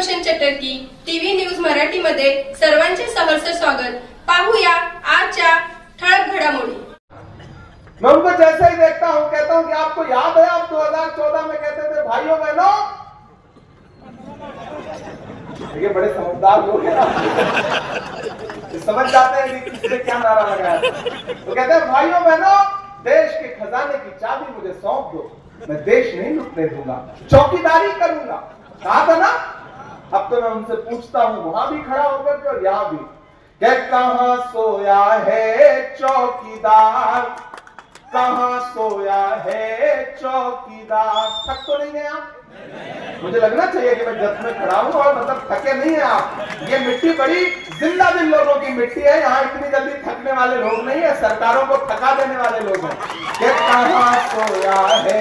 रोशन चटर्की TV news Marathi मध्ये सर्वांचे सहर्ष स्वागत। पाहूया आजच्या ठळक घडामोडी। मैं उनको जैसे ही देखता हूं कहता हूं कि आपको याद है आप 2014 में कहते थे भाइयों बहनों, ये बड़े समझदार लोग हैं, समझ जाते हैं कि किसने क्या नारा लगाया। तो कहते हैं भाइयों बहनों, देश के खजाने की चाबी मुझे सौंप दो, मैं देश नहीं लुटने दूंगा, चौकीदारी करूंगा। कहा था ना। अब तो मैं उनसे पूछता हूं वहां भी खड़ा होकर और यहां भी, कि कहां सोया है चौकीदार, कहां सोया है चौकीदार। थक तो नहीं है आप? मुझे लगना चाहिए कि मैं जब में खड़ा हूं और मतलब थके नहीं है आप। ये मिट्टी बड़ी जिंदा दिल लोगों की मिट्टी है, यहाँ इतनी जल्दी थकने वाले लोग नहीं है, सरकारों को थका देने वाले लोग हैं। कि कहां सोया है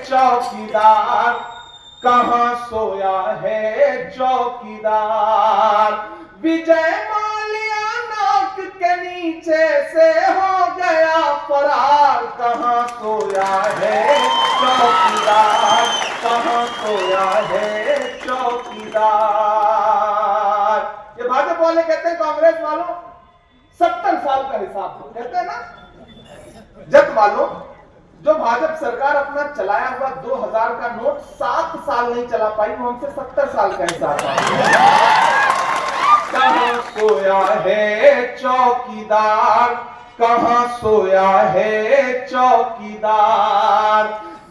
चौकीदार, कहां सोया है चौकीदार। विजय माल्या नाक के नीचे से हो गया फरार, कहां सोया है चौकीदार, कहां सोया है चौकीदार। ये भाजपा वाले कहते हैं कांग्रेस वालों 70 साल का हिसाब दो, कहते हैं ना। जब वालों जो भाजपा सरकार अपना चलाया हुआ 2000 का नोट 7 साल नहीं चला पाई, वो हमसे 70 साल का हिसाब कहां सोया है चौकीदार, कहां सोया है चौकीदार।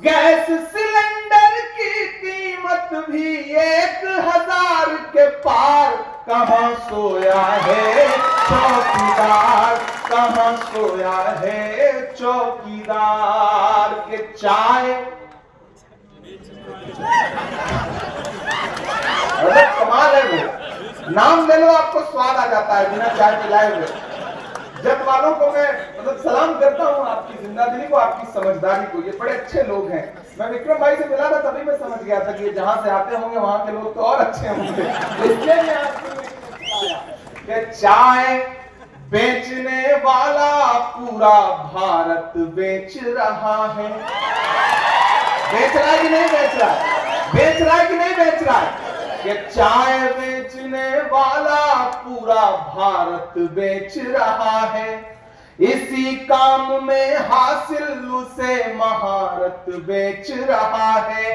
गैस सिलेंडर की कीमत भी 1000 के पार, कहां सोया है चौकीदार, कहां सोया है चौकीदार। के चाय कमाल है, वो नाम ले लो आपको स्वाद आ जाता है बिना चाय पिलाए हुए। जब वालों को मैं मतलब सलाम करता हूँ आपकी जिंदादिली को, आपकी समझदारी को, ये बड़े अच्छे लोग हैं। मैं विक्रम भाई से मिला था तभी मैं समझ गया था कि ये जहां से आते होंगे वहां के लोग तो और अच्छे होंगे, इसलिए मैं आपको चाय बेचने वाला पूरा भारत बेच रहा है। बेच रहा है कि नहीं बेच रहा है? बेच रहा है कि नहीं बेच रहा है? ये चाय बेचने वाला पूरा भारत बेच रहा है। इसी काम में हासिल उसे महारत बेच रहा है।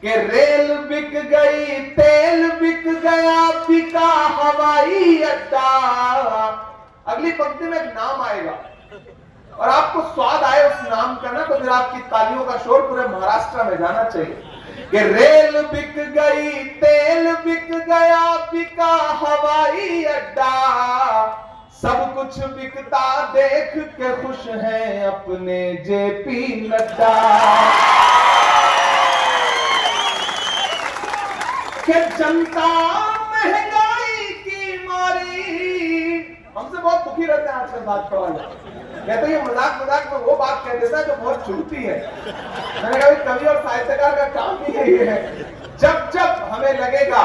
कि रेल बिक गई, तेल बिक गया, बिका हवाई अड्डा। अगली पंक्ति में एक नाम आएगा और आपको स्वाद आए उस नाम का ना, तो फिर आपकी तालियों का शोर पूरे महाराष्ट्र में जाना चाहिए। कि रेल बिक गई, तेल बिक गया, बिका हवाई अड्डा। सब कुछ बिकता देख के खुश हैं अपने जेपी नड्डा। कि जनता महंगाई की मारी, हमसे बहुत दुखी रहते हैं आजकल भाजपा वाले। कहते ये मजाक मजाक में वो बात कह देता है जो बहुत चुभती है। मैंने कहा कवि और साहित्यकार का काम ही यही है। जब जब हमें लगेगा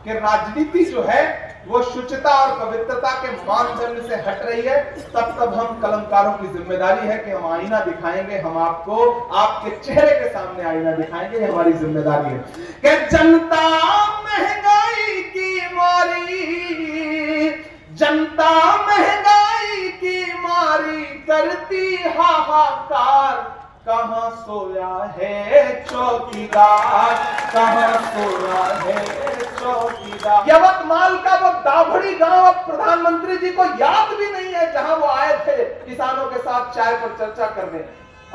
कि राजनीति जो है वो शुचिता और पवित्रता के मानदंड से हट रही है, तब तब हम कलमकारों की जिम्मेदारी है कि हम आईना दिखाएंगे, हम आपको आपके चेहरे के सामने आईना दिखाएंगे, ये हमारी जिम्मेदारी है। कि जनता महंगाई की मारी, जनता महंगाई की मारी करती हाहाकार, कहां सोया है चौकीदार, कहां सोया है चौकीदार। यवतमाल का वो दाभड़ी गांव अब प्रधानमंत्री जी को याद भी नहीं है, जहां वो आए थे किसानों के साथ चाय पर चर्चा करने।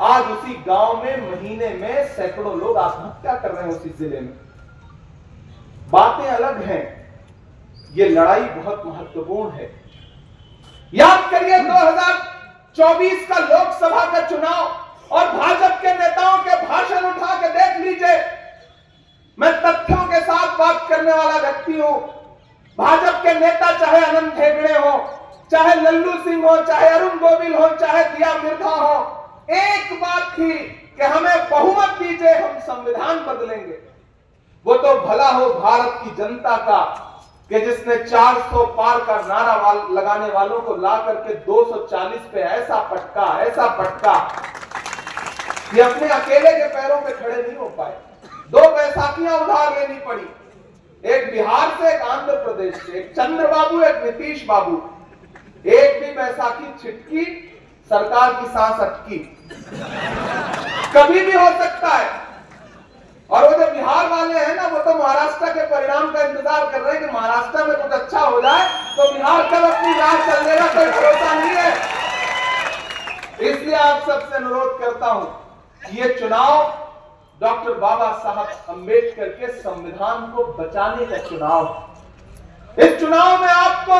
आज उसी गांव में महीने में सैकड़ों लोग आत्महत्या कर रहे हैं उसी जिले में। बातें अलग हैं, ये लड़ाई बहुत महत्वपूर्ण है। याद करिए 2024 का लोकसभा का चुनाव और भाजपा के नेताओं के भाषण उठा के देख लीजिए। मैं तथ्यों के साथ बात करने वाला व्यक्ति हूं। भाजपा के नेता चाहे अनंत हेगड़े हो, चाहे लल्लू सिंह हो, चाहे अरुण गोविल हो, चाहे दिया मिर्धा हो, एक बात थी कि हमें बहुमत दीजिए, हम संविधान बदलेंगे। वो तो भला हो भारत की जनता का कि जिसने 400 पार का नारा लगाने वालों को ला करके 240 पे ऐसा पटका कि अपने अकेले के पैरों पे खड़े नहीं हो पाए। 2 बैसाखियां उधार लेनी पड़ी। एक बिहार से, एक आंध्र प्रदेश से, एक चंद्रबाबू, एक नीतीश बाबू, एक भी बैसाखी छिटकी सरकार की सांस अटकी। कभी भी हो सकता है। और वो जो बिहार वाले हैं ना, वो तो महाराष्ट्र के परिणाम का इंतजार कर रहे हैं कि महाराष्ट्र में कुछ अच्छा हो जाए तो बिहार कब अपनी राह चल देगा, कोई भरोसा नहीं है। इसलिए आप सबसे अनुरोध करता हूं कि ये चुनाव डॉक्टर बाबा साहब अंबेडकर के संविधान को बचाने का चुनाव। इस चुनाव में आपको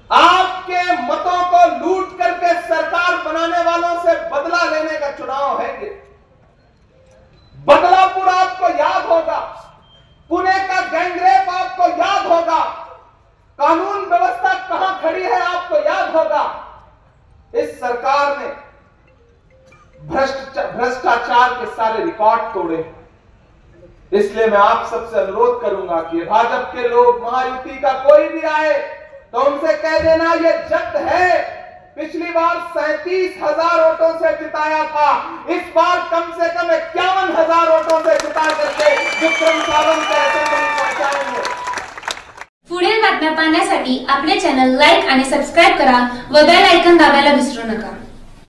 आपके मतों को लूट करके सरकार बनाने वालों से बदला लेने का चुनाव है। ये बदलापुर आपको याद होगा, पुणे का गैंगरेप आपको याद होगा, कानून व्यवस्था कहां खड़ी है आपको याद होगा। इस सरकार ने भ्रष्टाचार के सारे रिकॉर्ड तोड़े। इसलिए मैं आप सबसे अनुरोध करूंगा कि भाजपा के लोग, महायुति का कोई भी आए तो उनसे कह देना ये जब्त है। पिछली बार 37,000 वोटों से जिताया था, इस बार कम से कम 51,000 वोटों से जिता करके विक्रम सावंत ऐसे पहुंचाएंगे। पुढील बातम्या पाहण्यासाठी आपले चॅनल लाईक आणि सबस्क्राईब करा व बेल आयकॉन दाबायला विसरू नका।